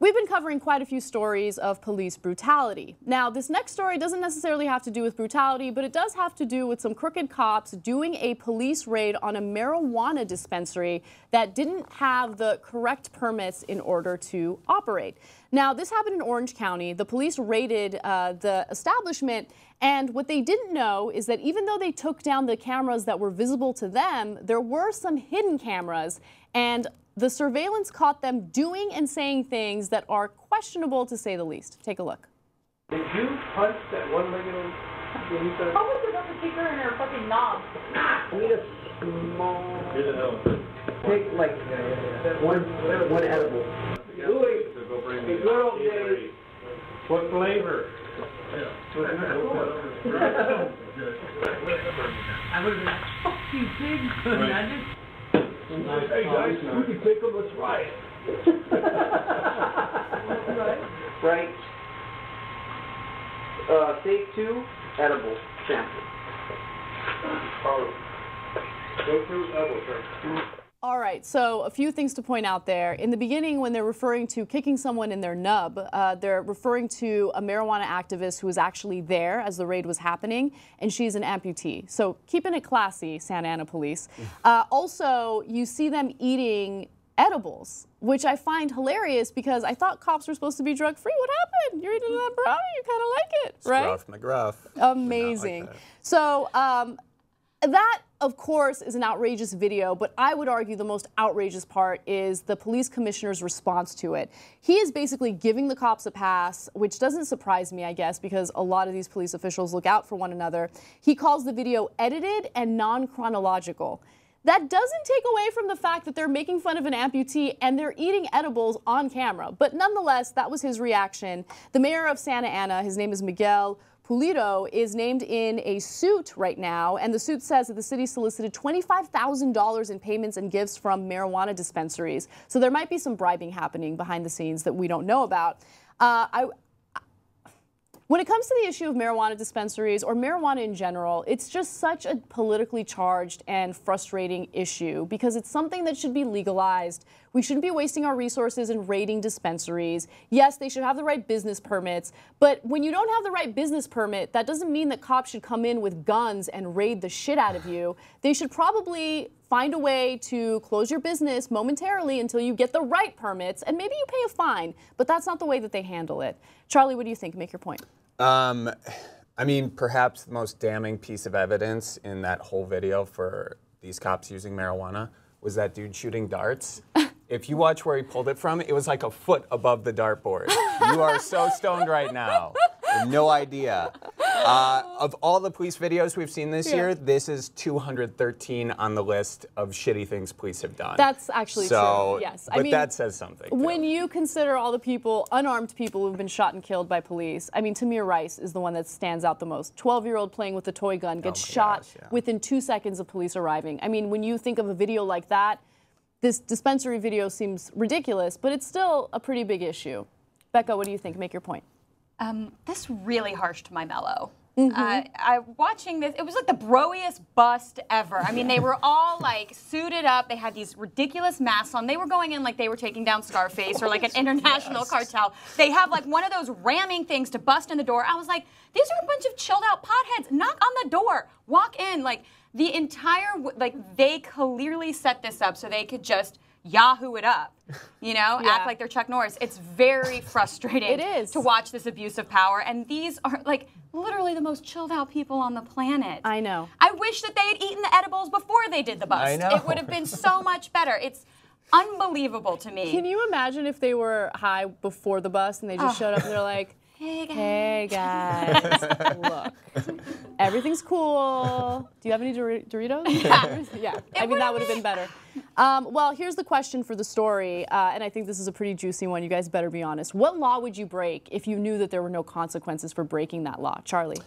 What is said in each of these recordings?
We've been covering quite a few stories of police brutality. Now, this next story doesn't necessarily have to do with brutality, but it does have to do with some crooked cops doing a police raid on a marijuana dispensary that didn't have the correct permits in order to operate. Now, this happened in Orange County. The police raided the establishment, and what they didn't know is that even though they took down the cameras that were visible to them, there were some hidden cameras, and the surveillance caught them doing and saying things that are questionable, to say the least. Take a look. Did you punch that one-legged one? How was it up to kick her in her fucking knob? I need a small... Take like one edible. Louis, the good old days. What flavor? I would have been, fuck you, pig. Imagine. Hey guys, we can take them, let's riot. Right. Take 2, edible sample. Go through edible sample. All right, so a few things to point out there. In the beginning, when they're referring to kicking someone in their nub, they're referring to a marijuana activist who was actually there as the raid was happening, and she's an amputee. So keeping it classy, Santa Ana police. Also, you see them eating edibles, which I find hilarious because I thought cops were supposed to be drug-free. What happened? You're eating that brownie, you kind of like it, right? Scruff McGruff. Amazing. Like so, that, of course, is an outrageous video, but I would argue the most outrageous part is the police commissioner's response to it. He is basically giving the cops a pass, which doesn't surprise me, I guess, because a lot of these police officials look out for one another. He calls the video edited and non-chronological. That doesn't take away from the fact that they're making fun of an amputee and they're eating edibles on camera. But nonetheless, that was his reaction. The mayor of Santa Ana, his name is Miguel Pulido, is named in a suit right now, and the suit says that the city solicited $25,000 in payments and gifts from marijuana dispensaries. So there might be some bribing happening behind the scenes that we don't know about. When it comes to the issue of marijuana dispensaries or marijuana in general, it's just such a politically charged and frustrating issue because it's something that should be legalized. We shouldn't be wasting our resources in raiding dispensaries. Yes, they should have the right business permits, but when you don't have the right business permit, that doesn't mean that cops should come in with guns and raid the shit out of you. They should probably find a way to close your business momentarily until you get the right permits, and maybe you pay a fine, but that's not the way that they handle it. Charlie, what do you think? Make your point. I mean, perhaps the most damning piece of evidence in that whole video for these cops using marijuana was that dude shooting darts. If you watch where he pulled it from, it was like a foot above the dartboard. You are so stoned right now. No idea. Of all the police videos we've seen this year, this is 213 on the list of shitty things police have done. That's actually true, yes. But I mean, that says something. When you consider all the people, unarmed people who've been shot and killed by police, I mean, Tamir Rice is the one that stands out the most. 12-year-old playing with a toy gun gets shot within 2 seconds of police arriving. I mean, when you think of a video like that, this dispensary video seems ridiculous, but it's still a pretty big issue. Becca, what do you think? Make your point. This really harsh to my mellow. Watching this, it was like the broiest bust ever. I mean, they were all like suited up. They had these ridiculous masks on. They were going in like they were taking down Scarface or like an international cartel. They have like one of those ramming things to bust in the door. I was like, these are a bunch of chilled out potheads. Knock on the door. Walk in. Like the entire, like they clearly set this up so they could just Yahoo it up, you know, act like they're Chuck Norris. It's very frustrating to watch this abuse of power. And these are like literally the most chilled out people on the planet. I know. I wish that they had eaten the edibles before they did the bust. I know. It would have been so much better. It's unbelievable to me. Can you imagine if they were high before the bust and they just showed up and they're like, hey guys, look, everything's cool. Do you have any Doritos? Yeah. I mean, that would have been better. Well, here's the question for the story, and I think this is a pretty juicy one. You guys better be honest. What law would you break if you knew that there were no consequences for breaking that law? Charlie?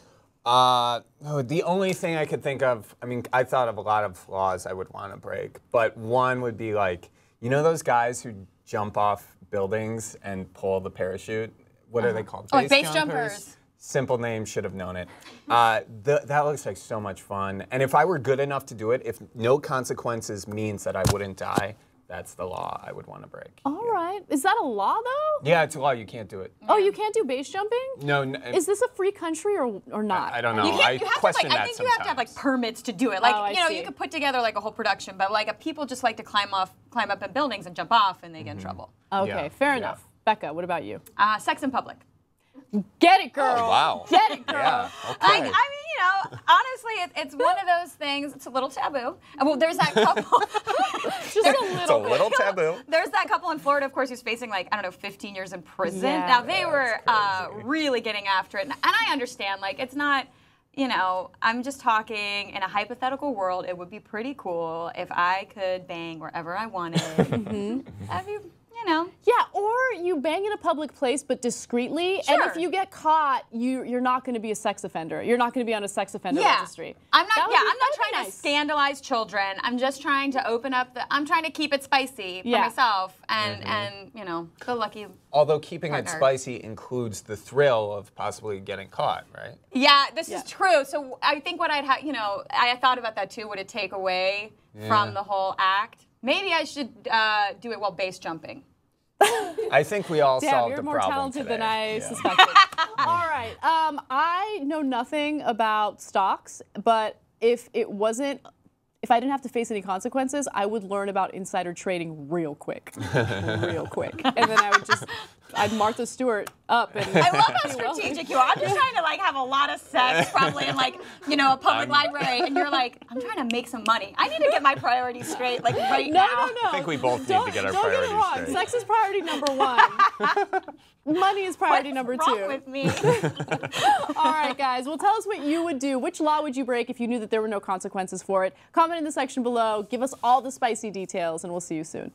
The only thing I could think of, I mean, I thought of a lot of laws I would want to break, but one would be like, you know those guys who jump off buildings and pull the parachute? What are they called? Oh, base jumpers. Simple name, should have known it. That looks like so much fun. And if I were good enough to do it, if no consequences means that I wouldn't die, that's the law I would want to break. All right. Is that a law, though? Yeah, it's a law. You can't do it. Oh, you can't do base jumping? No. Is this a free country or not? I don't know. You have to, question that I think you have to have sometimes. permits to do it. Like, I you know, see. you could put together like a whole production, but like people just like to climb up in buildings and jump off, and they get in trouble. Okay, Yeah, fair yeah. enough. Becca, what about you? Sex in public. Get it, girl. Oh, wow. Get it, girl. Yeah. Okay. I mean, you know, honestly, it's one of those things. It's a little taboo. And well, there's that couple. Just a little It's a little taboo. There's that couple in Florida, of course, who's facing like, I don't know, 15 years in prison. Yeah. Now, they were crazy. really getting after it. And I understand, like, it's not, you know, I'm just talking in a hypothetical world, it would be pretty cool if I could bang wherever I wanted. That'd be, you know. Yeah, or you bang in a public place, but discreetly. And if Sure. you get caught, you're not going to be a sex offender. You're not going to be on a sex offender registry. I'm not. That would Yeah, be- I'm not that'd be trying nice. to scandalize children. I'm just trying to open up the. I'm trying to keep it spicy for Yeah. myself, and you know, the lucky. Although keeping it Partner. spicy includes the thrill of possibly getting caught, right? Yeah, this Yeah. is true. So I think what I'd have, you know, I thought about that too. Would it take away from the whole act? Maybe I should do it while base jumping. I think we all Damn, solved you're the more problem talented today. than I Yeah. suspected. All right. I know nothing about stocks, but if I didn't have to face any consequences, I would learn about insider trading real quick. Real quick. And then I'd Martha Stewart up. And I love how strategic you are. I'm just trying to like have a lot of sex, probably in like, you know, a public library, and you're like, I'm trying to make some money. I need to get my priorities straight, like right No, now. no, no. I think we both need to get our don't priorities get it wrong. straight. Sex is priority number one. Money is priority number What's wrong two. with me? All right, guys. Well, tell us what you would do. Which law would you break if you knew that there were no consequences for it? Comment in the section below. Give us all the spicy details, and we'll see you soon.